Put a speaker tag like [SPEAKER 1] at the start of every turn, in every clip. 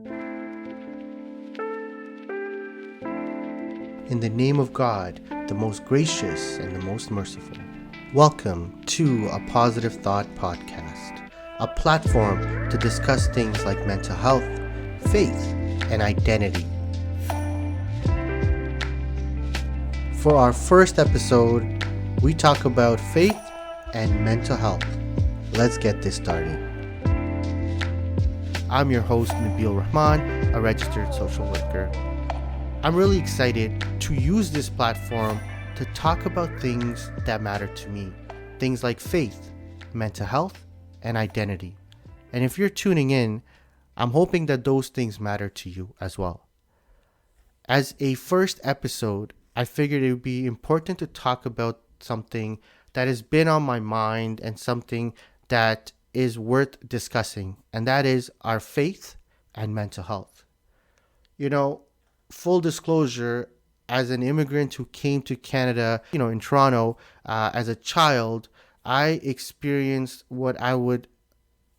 [SPEAKER 1] In the name of God, the most gracious and the most merciful. Welcome to a Positive Thought Podcast, a platform to discuss things like mental health, faith, and identity. For our first episode, we talk about faith and mental health. Let's get this started. I'm your host, Nabil Rahman, a registered social worker. I'm really excited to use this platform to talk about things that matter to me. Things like faith, mental health, and identity. And if you're tuning in, I'm hoping that those things matter to you as well. As a first episode, I figured it would be important to talk about something that has been on my mind and something that is worth discussing, and that is our faith and mental health. Full disclosure, as an immigrant who came to Canada, in Toronto, as a child, I experienced what I would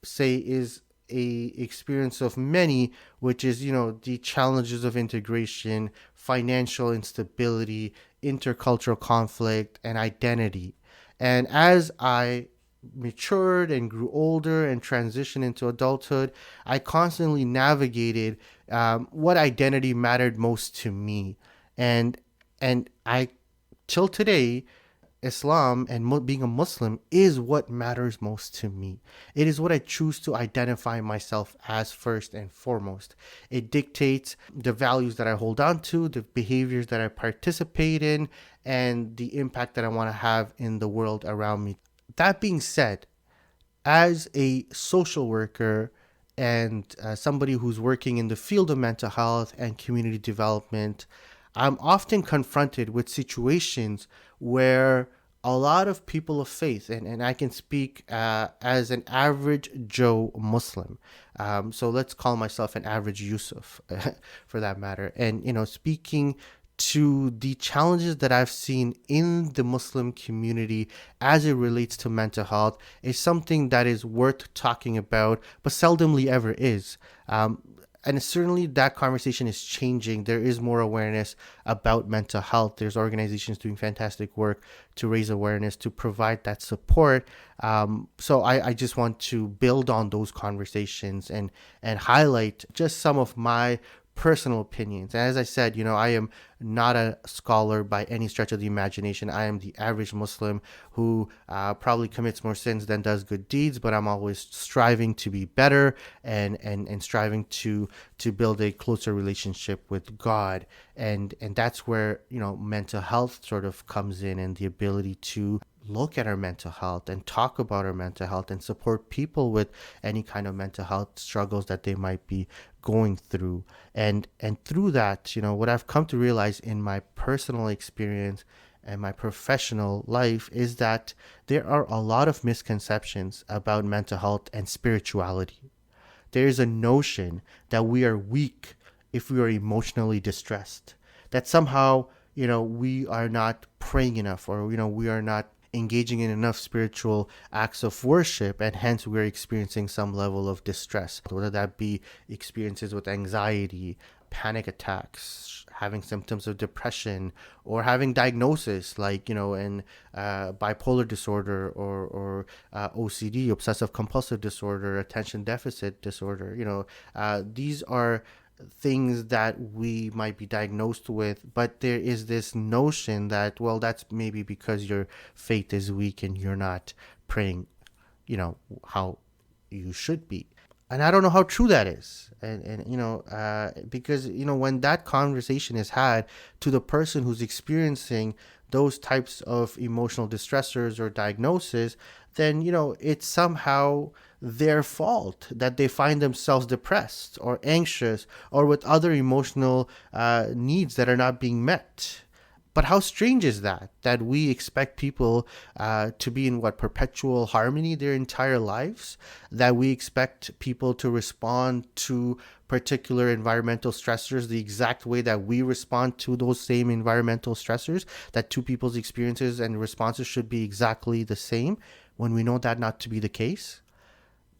[SPEAKER 1] say is a experience of many, which is, the challenges of integration, financial instability, intercultural conflict, and identity. And as I matured and grew older and transitioned into adulthood, I constantly navigated what identity mattered most to me, and I till today, Islam and being a Muslim is what matters most to me. It is what I choose to identify myself as first and foremost. It dictates the values that I hold on to, the behaviors that I participate in, and the impact that I want to have in the world around me. That being said, as a social worker and somebody who's working in the field of mental health and community development, I'm often confronted with situations where a lot of people of faith, and I can speak as an average Joe Muslim. So let's call myself an average Yusuf for that matter. And, speaking to the challenges that I've seen in the Muslim community as it relates to mental health is something that is worth talking about, but seldomly ever is. And certainly that conversation is changing. There is more awareness about mental health. There's organizations doing fantastic work to raise awareness, to provide that support. So I just want to build on those conversations and highlight just some of my personal opinions. And as I said, I am not a scholar by any stretch of the imagination. I am the average Muslim who probably commits more sins than does good deeds, but I'm always striving to be better and striving to build a closer relationship with God. And that's where, mental health sort of comes in, and the ability to look at our mental health and talk about our mental health and support people with any kind of mental health struggles that they might be going through. And through that, what I've come to realize in my personal experience and my professional life is that there are a lot of misconceptions about mental health and spirituality. There is a notion that we are weak if we are emotionally distressed, that somehow, we are not praying enough, or, we are not engaging in enough spiritual acts of worship, and hence we're experiencing some level of distress, whether that be experiences with anxiety, panic attacks, having symptoms of depression, or having diagnosis like, in bipolar disorder or OCD, obsessive compulsive disorder, attention deficit disorder. These are things that we might be diagnosed with, but there is this notion that, well, that's maybe because your faith is weak and you're not praying, how you should be. And I don't know how true that is. Because, when that conversation is had to the person who's experiencing those types of emotional distressors or diagnosis, then, it's somehow their fault that they find themselves depressed or anxious or with other emotional needs that are not being met. But how strange is that we expect people to be in perpetual harmony their entire lives, that we expect people to respond to particular environmental stressors the exact way that we respond to those same environmental stressors, that two people's experiences and responses should be exactly the same, when we know that not to be the case.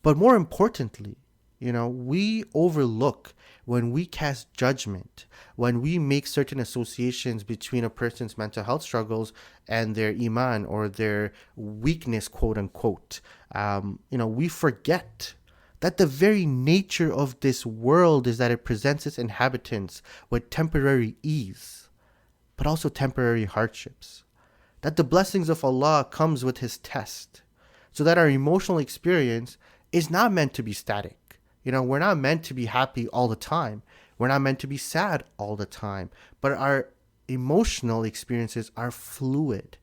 [SPEAKER 1] But more importantly, We overlook when we cast judgment, when we make certain associations between a person's mental health struggles and their iman or their weakness, quote unquote. We forget that the very nature of this world is that it presents its inhabitants with temporary ease, but also temporary hardships. That the blessings of Allah comes with His test, so that our emotional experience is not meant to be static. We're not meant to be happy all the time. We're not meant to be sad all the time. But our emotional experiences are fluid.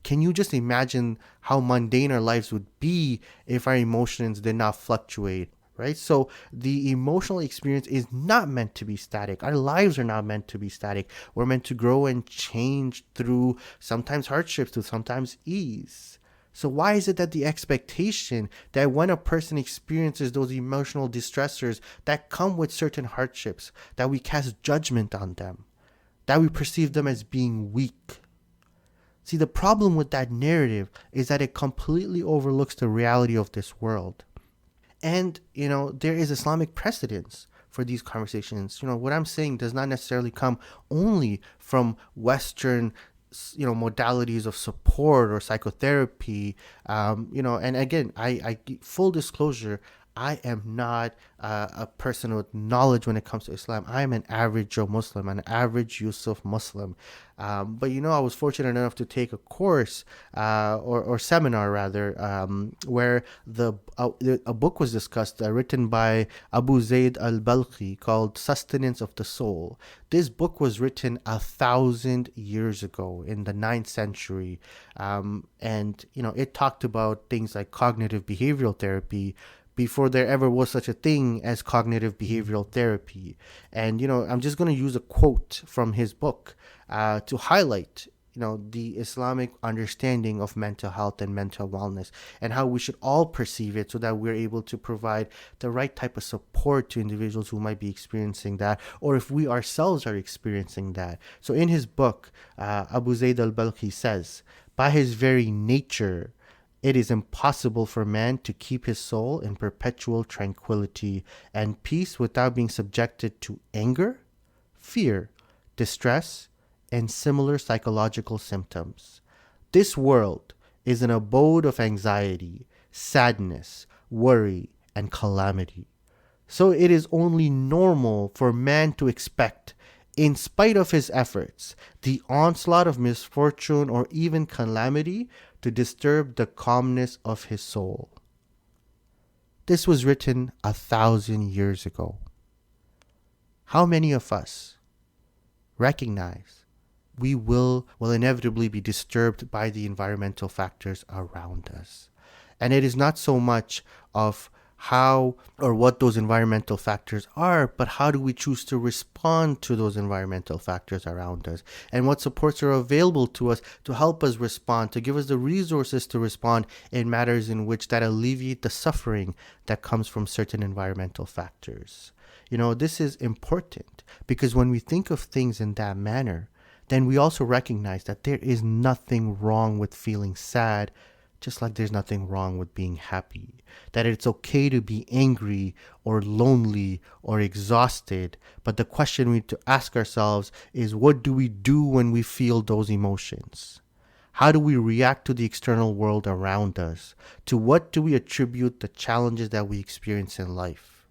[SPEAKER 1] Can you just imagine how mundane our lives would be if our emotions did not fluctuate? Right? So the emotional experience is not meant to be static. Our lives are not meant to be static. We're meant to grow and change through sometimes hardships, through sometimes ease. So why is it that the expectation that when a person experiences those emotional distressors that come with certain hardships, that we cast judgment on them, that we perceive them as being weak? See, the problem with that narrative is that it completely overlooks the reality of this world. And, there is Islamic precedence for these conversations. What I'm saying does not necessarily come only from Western modalities of support or psychotherapy. And again, I full disclosure, I am not a person with knowledge when it comes to Islam. I am an average Joe Muslim, an average Yusuf Muslim. But I was fortunate enough to take a course or seminar rather, where a book was discussed written by Abu Zayd al-Balkhi called Sustenance of the Soul. This book was written 1,000 years ago in the 9th century. And it talked about things like cognitive behavioral therapy before there ever was such a thing as cognitive behavioral therapy. And, I'm just going to use a quote from his book to highlight, the Islamic understanding of mental health and mental wellness and how we should all perceive it so that we're able to provide the right type of support to individuals who might be experiencing that, or if we ourselves are experiencing that. So in his book, Abu Zayd al-Balkhi says, by his very nature, it is impossible for man to keep his soul in perpetual tranquility and peace without being subjected to anger, fear, distress, and similar psychological symptoms. This world is an abode of anxiety, sadness, worry, and calamity. So it is only normal for man to expect, in spite of his efforts, the onslaught of misfortune or even calamity to disturb the calmness of his soul. This was written 1,000 years ago. How many of us recognize we will inevitably be disturbed by the environmental factors around us? And it is not so much of how or what those environmental factors are, but how do we choose to respond to those environmental factors around us, and what supports are available to us to help us respond, to give us the resources to respond in matters in which that alleviate the suffering that comes from certain environmental factors. This is important because when we think of things in that manner, then we also recognize that there is nothing wrong with feeling sad, just like there's nothing wrong with being happy. That it's okay to be angry or lonely or exhausted. But the question we need to ask ourselves is, what do we do when we feel those emotions? How do we react to the external world around us? To what do we attribute the challenges that we experience in life?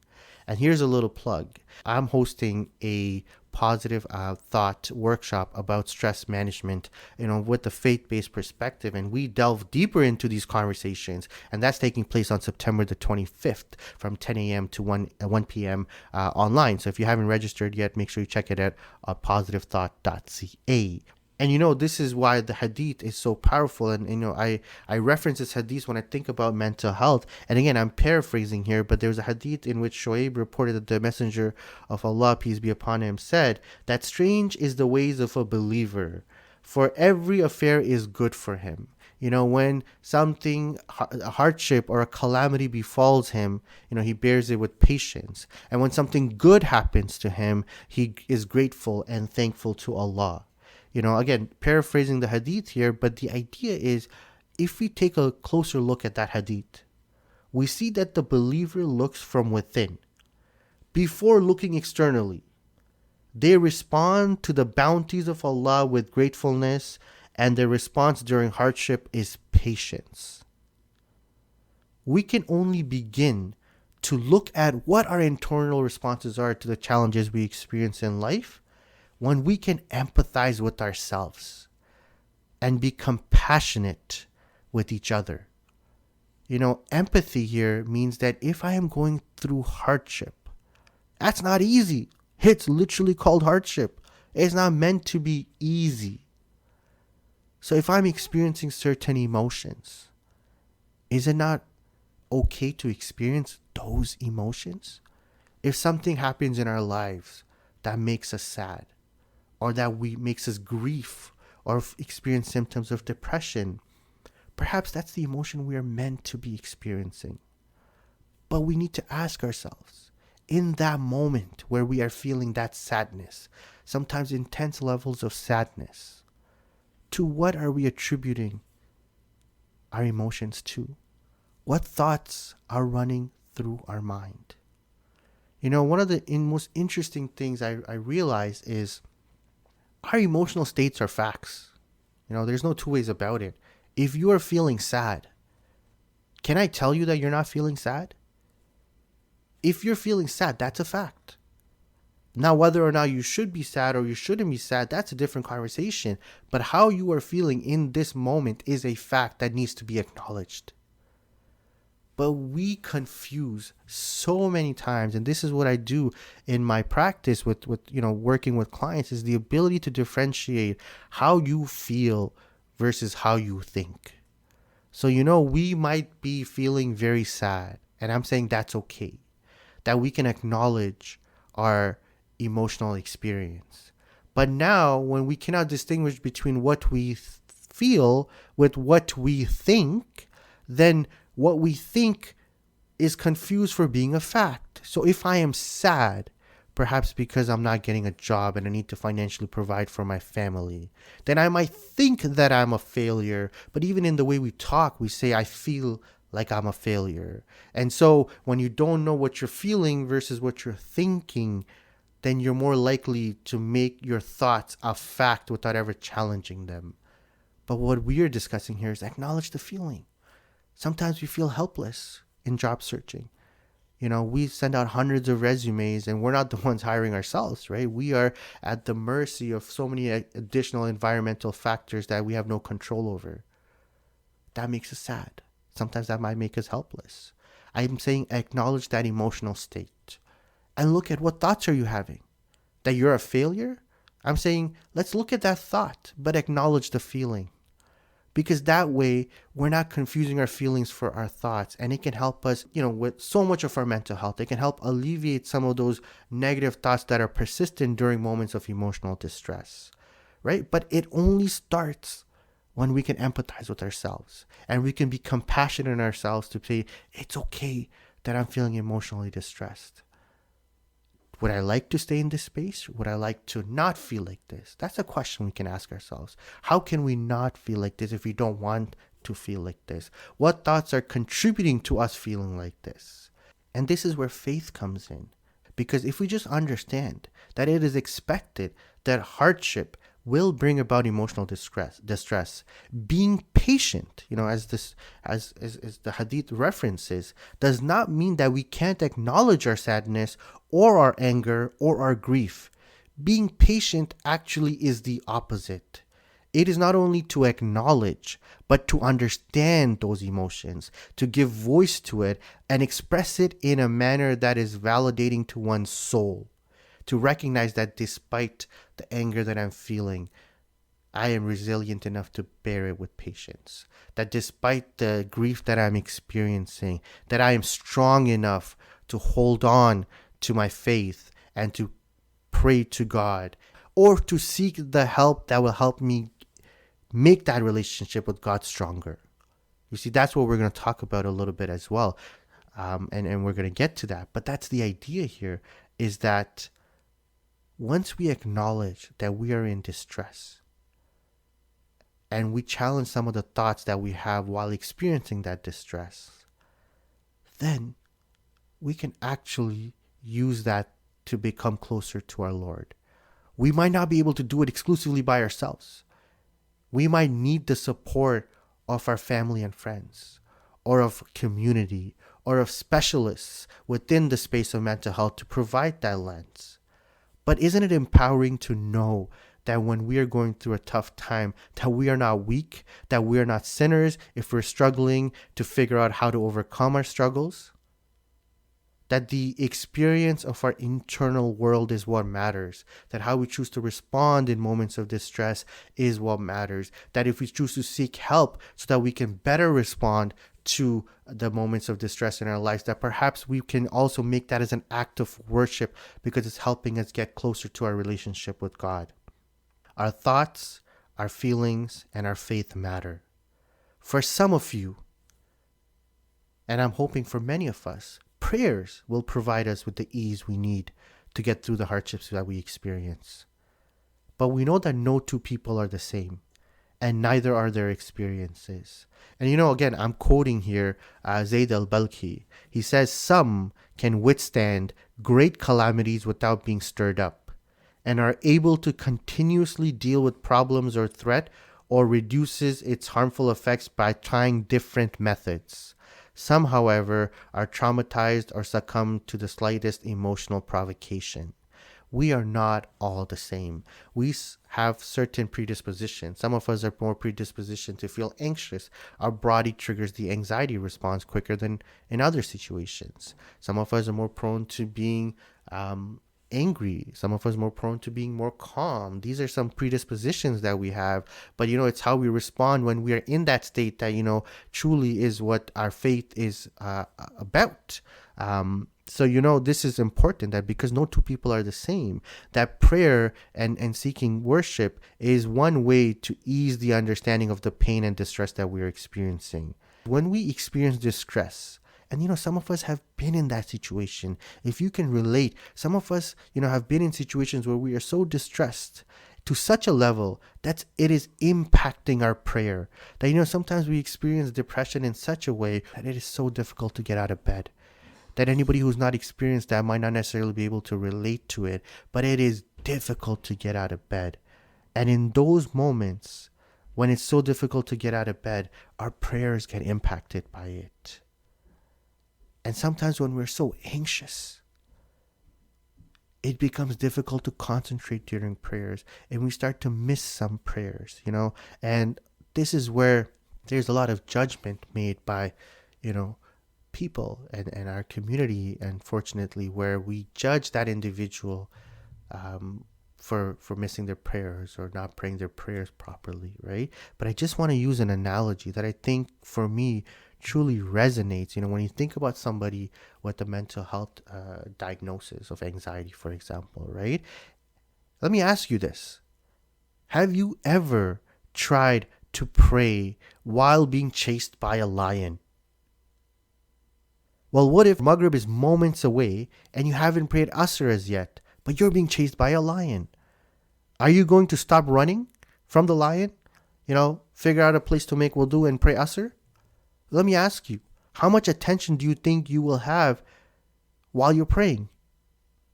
[SPEAKER 1] And here's a little plug. I'm hosting a positive thought workshop about stress management, with a faith-based perspective. And we delve deeper into these conversations. And that's taking place on September the 25th from 10 a.m. to 1 p.m. Online. So if you haven't registered yet, make sure you check it out at positivethought.ca. And this is why the hadith is so powerful. And I reference this hadith when I think about mental health. And again, I'm paraphrasing here, but there's a hadith in which Shoaib reported that the Messenger of Allah, peace be upon him, said that strange is the ways of a believer, for every affair is good for him. When something, a hardship or a calamity befalls him, he bears it with patience. And when something good happens to him, he is grateful and thankful to Allah. Again, paraphrasing the hadith here, but the idea is, if we take a closer look at that hadith, we see that the believer looks from within before looking externally. They respond to the bounties of Allah with gratefulness, and their response during hardship is patience. We can only begin to look at what our internal responses are to the challenges we experience in life when we can empathize with ourselves and be compassionate with each other. Empathy here means that if I am going through hardship, that's not easy. It's literally called hardship. It's not meant to be easy. So if I'm experiencing certain emotions, is it not okay to experience those emotions? If something happens in our lives that makes us sad, or that makes us grief, or experience symptoms of depression, perhaps that's the emotion we are meant to be experiencing. But we need to ask ourselves, in that moment where we are feeling that sadness, sometimes intense levels of sadness, to what are we attributing our emotions to? What thoughts are running through our mind? One of the most interesting things I realize is our emotional states are facts. There's no two ways about it. If you are feeling sad, can I tell you that you're not feeling sad? If you're feeling sad, that's a fact. Now, whether or not you should be sad or you shouldn't be sad, that's a different conversation. But how you are feeling in this moment is a fact that needs to be acknowledged. But we confuse so many times, and this is what I do in my practice with working with clients, is the ability to differentiate how you feel versus how you think. So, we might be feeling very sad, and I'm saying that's okay. That we can acknowledge our emotional experience. But now, when we cannot distinguish between what we feel with what we think, then what we think is confused for being a fact. So if I am sad, perhaps because I'm not getting a job and I need to financially provide for my family, then I might think that I'm a failure. But even in the way we talk, we say, I feel like I'm a failure. And so when you don't know what you're feeling versus what you're thinking, then you're more likely to make your thoughts a fact without ever challenging them. But what we are discussing here is acknowledge the feeling. Sometimes we feel helpless in job searching. We send out hundreds of resumes and we're not the ones hiring ourselves, right? We are at the mercy of so many additional environmental factors that we have no control over. That makes us sad. Sometimes that might make us helpless. I'm saying acknowledge that emotional state and look at what thoughts are you having? That you're a failure? I'm saying let's look at that thought, but acknowledge the feeling. Because that way, we're not confusing our feelings for our thoughts. And it can help us, with so much of our mental health. It can help alleviate some of those negative thoughts that are persistent during moments of emotional distress, right? But it only starts when we can empathize with ourselves. And we can be compassionate in ourselves to say, it's okay that I'm feeling emotionally distressed. Would I like to stay in this space? Would I like to not feel like this? That's a question we can ask ourselves. How can we not feel like this if we don't want to feel like this? What thoughts are contributing to us feeling like this? And this is where faith comes in. Because if we just understand that it is expected that hardship will bring about emotional distress, being patient, as the hadith references, does not mean that we can't acknowledge our sadness or our anger or our grief. Being patient actually is the opposite. It is not only to acknowledge, but to understand those emotions, to give voice to it and express it in a manner that is validating to one's soul. To recognize that despite the anger that I'm feeling, I am resilient enough to bear it with patience. That despite the grief that I'm experiencing, that I am strong enough to hold on to my faith and to pray to God, or to seek the help that will help me make that relationship with God stronger. You see, that's what we're going to talk about a little bit as well. And we're going to get to that. But that's the idea here, is that once we acknowledge that we are in distress and we challenge some of the thoughts that we have while experiencing that distress, then we can actually use that to become closer to our Lord. We might not be able to do it exclusively by ourselves. We might need the support of our family and friends, or of community, or of specialists within the space of mental health to provide that lens. But isn't it empowering to know that when we are going through a tough time, that we are not weak, that we are not sinners if we're struggling to figure out how to overcome our struggles? That the experience of our internal world is what matters, that how we choose to respond in moments of distress is what matters, that if we choose to seek help so that we can better respond to the moments of distress in our lives, that perhaps we can also make that as an act of worship because it's helping us get closer to our relationship with God. Our thoughts, our feelings, and our faith matter. For some of you, and I'm hoping for many of us, prayers will provide us with the ease we need to get through the hardships that we experience. But we know that no two people are the same, and neither are their experiences. And again, I'm quoting here Zayd al-Balkhi. He says, "Some can withstand great calamities without being stirred up, and are able to continuously deal with problems or threat, or reduces its harmful effects by trying different methods. Some, however, are traumatized or succumb to the slightest emotional provocation." We are not all the same. We have certain predispositions. Some of us are more predispositioned to feel anxious. Our body triggers the anxiety response quicker than in other situations. Some of us are more prone to being angry. Some of us are more prone to being more calm. These are some predispositions that we have. But, it's how we respond when we are in that state that, truly is what our faith is about. So, this is important, that because no two people are the same, that prayer and seeking worship is one way to ease the understanding of the pain and distress that we're experiencing. When we experience distress, and some of us have been in that situation. If you can relate, some of us, have been in situations where we are so distressed to such a level that it is impacting our prayer. That, sometimes we experience depression in such a way that it is so difficult to get out of bed. That anybody who's not experienced that might not necessarily be able to relate to it, but it is difficult to get out of bed. And in those moments, when it's so difficult to get out of bed, our prayers get impacted by it. And sometimes when we're so anxious, it becomes difficult to concentrate during prayers, and we start to miss some prayers, and this is where there's a lot of judgment made by, people and our community, unfortunately, where we judge that individual for missing their prayers or not praying their prayers properly, right? But I just want to use an analogy that I think for me truly resonates. When you think about somebody with a mental health diagnosis of anxiety, for example, right? Let me ask you this. Have you ever tried to pray while being chased by a lion? Well, what if Maghrib is moments away and you haven't prayed Asr as yet, but you're being chased by a lion? Are you going to stop running from the lion? Figure out a place to make wudu and pray Asr? Let me ask you, how much attention do you think you will have while you're praying?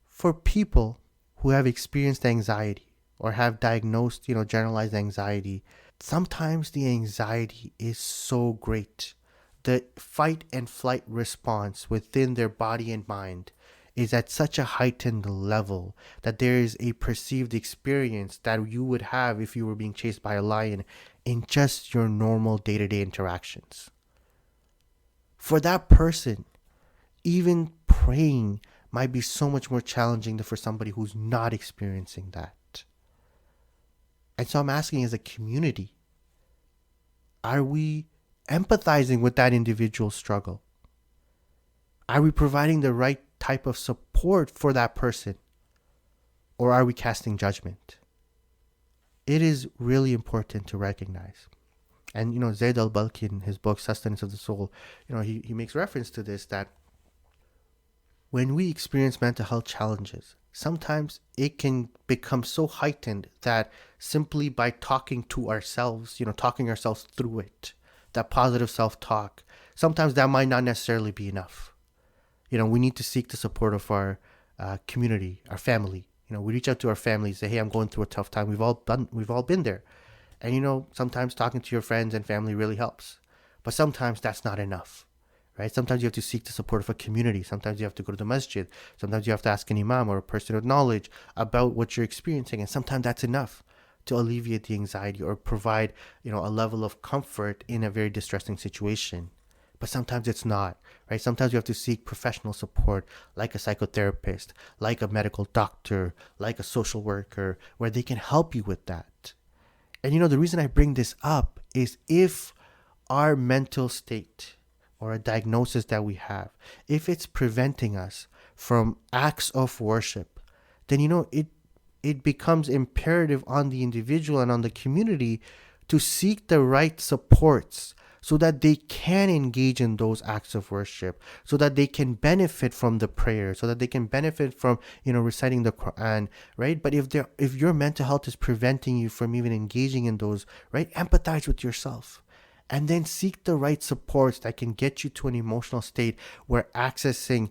[SPEAKER 1] For people who have experienced anxiety or have diagnosed, generalized anxiety, sometimes the anxiety is so great. The fight and flight response within their body and mind is at such a heightened level that there is a perceived experience that you would have if you were being chased by a lion in just your normal day-to-day interactions. For that person, even praying might be so much more challenging than for somebody who's not experiencing that. And so I'm asking, as a community, are we empathizing with that individual struggle? Are we providing the right type of support for that person? Or are we casting judgment? It is really important to recognize. And, Zayd al-Balkhi, in his book, Sustenance of the Soul, he makes reference to this, that when we experience mental health challenges, sometimes it can become so heightened that simply by talking to ourselves, talking ourselves through it, that positive self-talk, sometimes that might not necessarily be enough. we need to seek the support of our community, our family. We reach out to our family, say, hey, I'm going through a tough time. We've all been there. And sometimes talking to your friends and family really helps. But sometimes that's not enough, right? Sometimes you have to seek the support of a community. Sometimes you have to go to the masjid. Sometimes you have to ask an imam or a person of knowledge about what you're experiencing. And sometimes that's enough to alleviate the anxiety or provide, a level of comfort in a very distressing situation. But sometimes it's not, right? Sometimes you have to seek professional support, like a psychotherapist, like a medical doctor, like a social worker, where they can help you with that. And the reason I bring this up is if our mental state or a diagnosis that we have, if it's preventing us from acts of worship, then it becomes imperative on the individual and on the community to seek the right supports so that they can engage in those acts of worship, so that they can benefit from the prayer, so that they can benefit from reciting the Quran, right? But if your mental health is preventing you from even engaging in those, right, empathize with yourself and then seek the right supports that can get you to an emotional state where accessing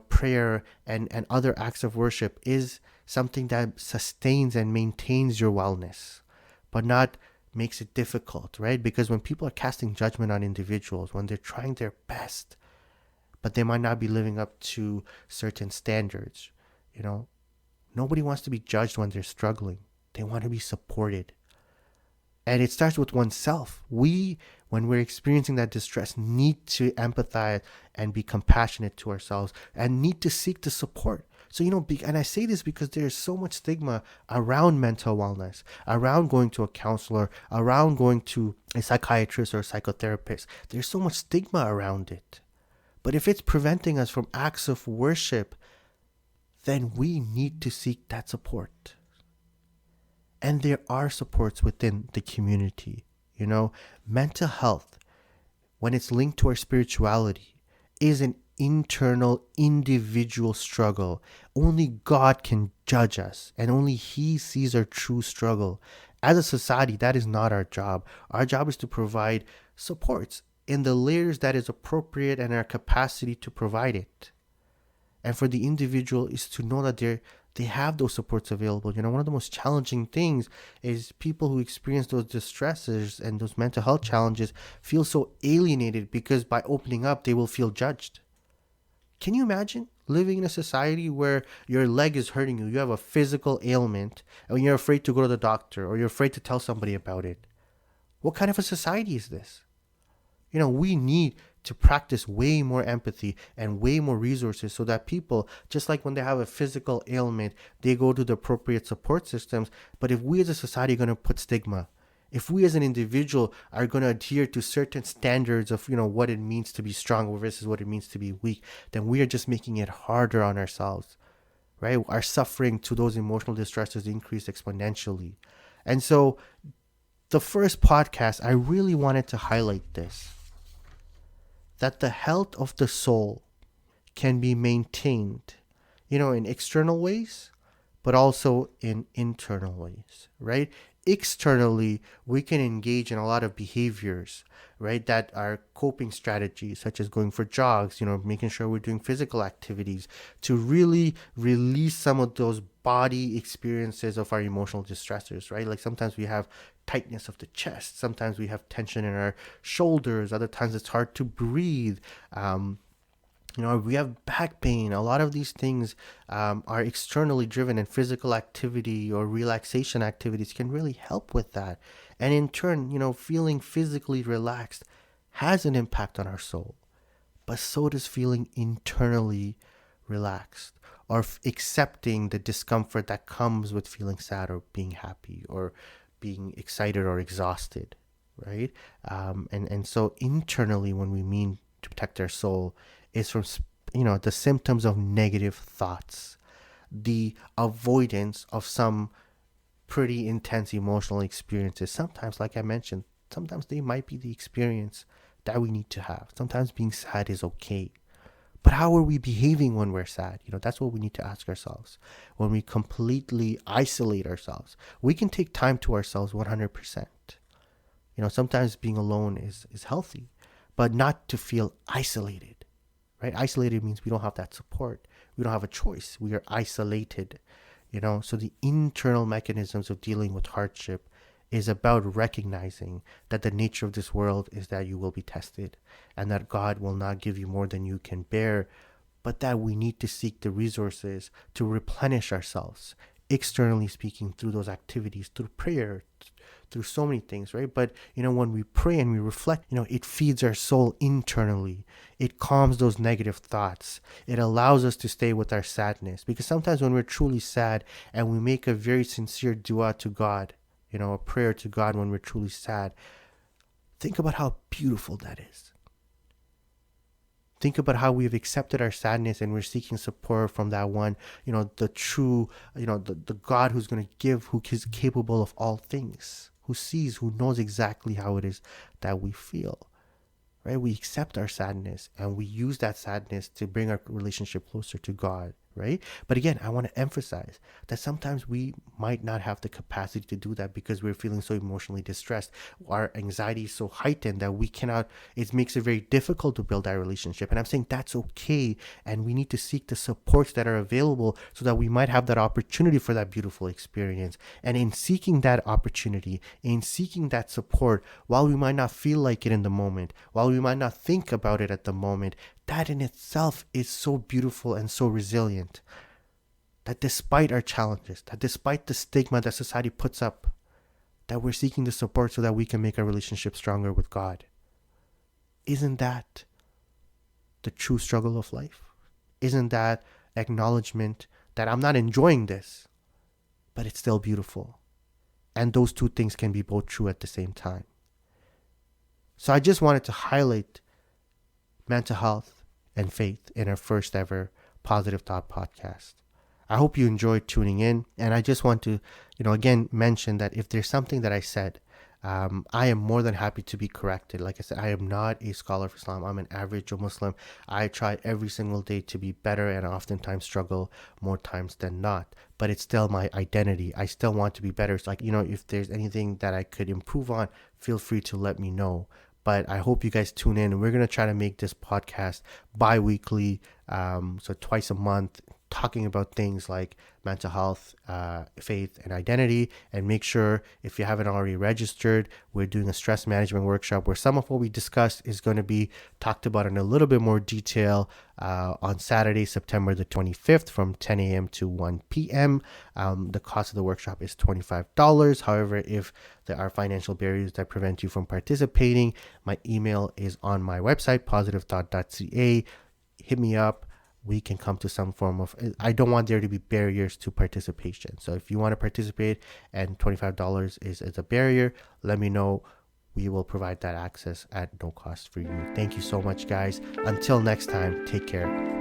[SPEAKER 1] prayer and other acts of worship is something that sustains and maintains your wellness, but not makes it difficult, right? Because when people are casting judgment on individuals, when they're trying their best, but they might not be living up to certain standards, nobody wants to be judged when they're struggling. They want to be supported. And it starts with oneself. We, when we're experiencing that distress, need to empathize and be compassionate to ourselves and need to seek the support. So, and I say this because there's so much stigma around mental wellness, around going to a counselor, around going to a psychiatrist or a psychotherapist. There's so much stigma around it. But if it's preventing us from acts of worship, then we need to seek that support. And there are supports within the community. Mental health, when it's linked to our spirituality, is an internal individual struggle. Only God can judge us, and only He sees our true struggle. As a society, that is not our job. Our job is to provide supports in the layers that is appropriate and our capacity to provide it. And for the individual is to know that they have those supports available. One of the most challenging things is people who experience those distresses and those mental health challenges feel so alienated because by opening up, they will feel judged. Can you imagine living in a society where your leg is hurting you, you have a physical ailment, and you're afraid to go to the doctor or you're afraid to tell somebody about it? What kind of a society is this? We need to practice way more empathy and way more resources so that people, just like when they have a physical ailment, they go to the appropriate support systems. But if we as a society are going to put stigma, if we as an individual are going to adhere to certain standards of, what it means to be strong versus what it means to be weak, then we are just making it harder on ourselves, right? Our suffering to those emotional distresses increase exponentially. And so the first podcast, I really wanted to highlight this, that the health of the soul can be maintained, in external ways, but also in internal ways, right? Externally, we can engage in a lot of behaviors, right, that are coping strategies, such as going for jogs, making sure we're doing physical activities to really release some of those body experiences of our emotional distressors, right? Like sometimes we have tightness of the chest, sometimes we have tension in our shoulders, other times it's hard to breathe. We have back pain. A lot of these things are externally driven, and physical activity or relaxation activities can really help with that. And in turn, feeling physically relaxed has an impact on our soul. But so does feeling internally relaxed or accepting the discomfort that comes with feeling sad or being happy or being excited or exhausted, right? And so internally, when we mean to protect our soul, is from the symptoms of negative thoughts, the avoidance of some pretty intense emotional experiences. Sometimes, like I mentioned, sometimes they might be the experience that we need to have. Sometimes being sad is okay, but how are we behaving when we're sad? That's what we need to ask ourselves. When we completely isolate ourselves, we can take time to ourselves 100%. Sometimes being alone is healthy, but not to feel isolated. right? Isolated means we don't have that support. We don't have a choice. We are isolated, So the internal mechanisms of dealing with hardship is about recognizing that the nature of this world is that you will be tested and that God will not give you more than you can bear, but that we need to seek the resources to replenish ourselves, externally speaking, through those activities, through prayer, through so many things, right? But, when we pray and we reflect, it feeds our soul internally. It calms those negative thoughts. It allows us to stay with our sadness. Because sometimes when we're truly sad and we make a very sincere dua to God, a prayer to God when we're truly sad, think about how beautiful that is. Think about how we've accepted our sadness and we're seeking support from that one, the true, the God who's going to give, who is capable of all things, who sees, who knows exactly how it is that we feel, right? We accept our sadness and we use that sadness to bring our relationship closer to God, right? But again, I want to emphasize that sometimes we might not have the capacity to do that because we're feeling so emotionally distressed. Our anxiety is so heightened that we cannot, it makes it very difficult to build that relationship. And I'm saying that's okay. And we need to seek the supports that are available so that we might have that opportunity for that beautiful experience. And in seeking that opportunity, in seeking that support, while we might not feel like it in the moment, while we might not think about it at the moment, that in itself is so beautiful and so resilient. That despite our challenges, that despite the stigma that society puts up, that we're seeking the support so that we can make our relationship stronger with God. Isn't that the true struggle of life? Isn't that acknowledgement that I'm not enjoying this, but it's still beautiful? And those two things can be both true at the same time. So I just wanted to highlight mental health and faith in our first ever Positive Thought podcast. I hope you enjoyed tuning in. And I just want to, again, mention that if there's something that I said, I am more than happy to be corrected. Like I said, I am not a scholar of Islam. I'm an average Muslim. I try every single day to be better and oftentimes struggle more times than not. But it's still my identity. I still want to be better. It's like, if there's anything that I could improve on, feel free to let me know. But I hope you guys tune in. We're going to try to make this podcast bi-weekly, so twice a month, talking about things like mental health, faith, and identity. And make sure, if you haven't already registered, we're doing a stress management workshop where some of what we discussed is going to be talked about in a little bit more detail on Saturday, September the 25th from 10 a.m. to 1 p.m. The cost of the workshop is $25. However, if there are financial barriers that prevent you from participating, my email is on my website, positivethought.ca. Hit me up. We can come to some form of, I don't want there to be barriers to participation. So if you want to participate and $25 is a barrier, let me know. We will provide that access at no cost for you. Thank you so much, guys. Until next time, take care.